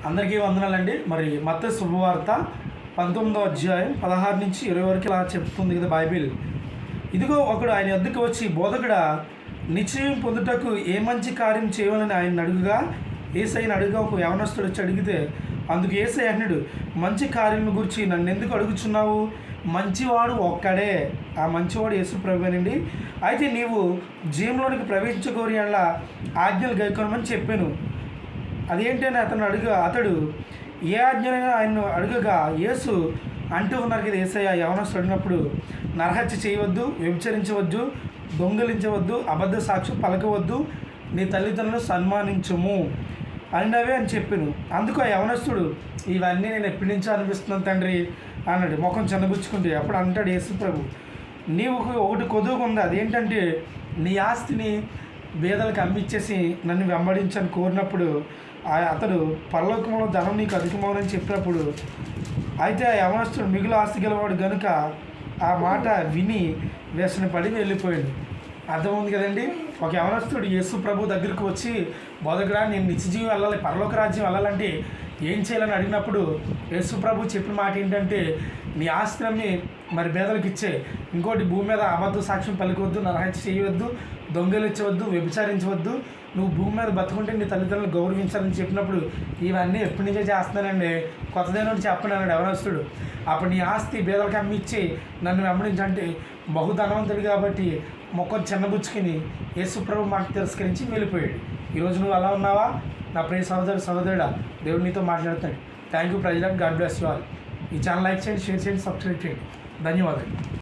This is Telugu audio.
అందరికీ వందనాలండి. మరి మత్తయి శుభవార్త 19వ అధ్యాయం 16 నుంచి 20 వరకు ఇలా చెప్తుంది కదా బైబిల్. ఇదిగో ఒకడు ఆయన వద్దకు వచ్చి, బోధకుడా, నిశ్చయం పొందుటకు ఏ మంచి కార్యం చేయాలని ఆయన అడుగుగా, యేసయ్యను అడుగుగా ఒక యవనస్తుడు వచ్చి అడిగితే, అందుకు యేసయ్య అన్నాడు, మంచి కార్యం గురించి నన్ను ఎందుకు అడుగుచున్నావు? మంచివాడు ఒక్కడే, ఆ మంచివాడు యేసు ప్రభువేనండి. అయితే నీవు జీవంలోనికి ప్రవేశించకోరి అలా ఆజ్ఞలు గైకొనమని చెప్పాను. అదేంటని అతడు ఏ ఆజ్ఞనైనా ఆయన్ను అడుగగా, యేసు అంటూ ఉన్నారు కదా, యేసయ్య యవనస్తుడు అడిగినప్పుడు, నరహత్య చేయవద్దు, వ్యభిచరించవద్దు, దొంగిలించవద్దు, అబద్ధ సాక్ష్యం పలకవద్దు, నీ తల్లిదండ్రులను సన్మానించుము అన్నవే అని చెప్పాను. అందుకు ఆ యవనస్తుడు, ఇవన్నీ నేను ఎప్పటి నుంచో అనిపిస్తున్నాను తండ్రి అన్నాడు, ముఖం చిన్నబుచ్చుకుంటే. అప్పుడు అంటాడు యేసు ప్రభు, నీవు ఒకటి కొదువుగా ఉంది, అదేంటంటే నీ ఆస్తిని బేదలకు అమ్మిచ్చేసి నన్ను వెంబడించని కోరినప్పుడు అతడు పరలోకంలో ధనం నీకు అధికమవునని చెప్పినప్పుడు, అయితే ఆ యవనస్తుడు మిగులు ఆస్తి గెలవాడు కనుక ఆ మాట విని వ్యసన పడి వెళ్ళిపోయాడు. అర్థమైంది కదండి. ఒక యవనస్తుడు యేసు ప్రభు దగ్గరికి వచ్చి, బోధకుడా, నేను నిత్యజీవి వెళ్ళాలి, పరలోక రాజ్యం వెళ్ళాలంటే ఏం చేయాలని అడిగినప్పుడు యేసు ప్రభు చెప్పిన మాట ఏంటంటే, నీ ఆస్తిని మరి పేదలకు ఇచ్చే, ఇంకోటి భూమి మీద అబద్ధ సాక్ష్యం పలికవద్దు, నరహత్య చేయవద్దు, దొంగలించవద్దు, వ్యభిచారించవద్దు, నువ్వు భూమి మీద బతుకుంటే నీ తల్లిదండ్రులు గౌరవించాలని చెప్పినప్పుడు, ఇవన్నీ ఎప్పటి నుంచే చేస్తున్నానండి, కొత్తదైన చెప్పండి అన్నాడు యవనస్తుడు. అప్పుడు నీ ఆస్తి పేదలకు అమ్మిచ్చి నన్ను వెంబడించంటే, బహుధనవంతుడు కాబట్టి మొక్క చిన్నబుచ్చుకుని యేసు ప్రభు మాట తిరస్కరించి వెళ్ళిపోయాడు. ఈరోజు నువ్వు అలా ఉన్నావా? నా ప్రియ సహోదరుడా, దేవుడు నీతో మాట్లాడుతాడు. థ్యాంక్ యూ ప్రజలకు. God bless you all. ఈ ఛానల్ లైక్ చేయండి, షేర్ చేయండి, సబ్స్క్రైబ్ చేయండి. ధన్యవాదాలు.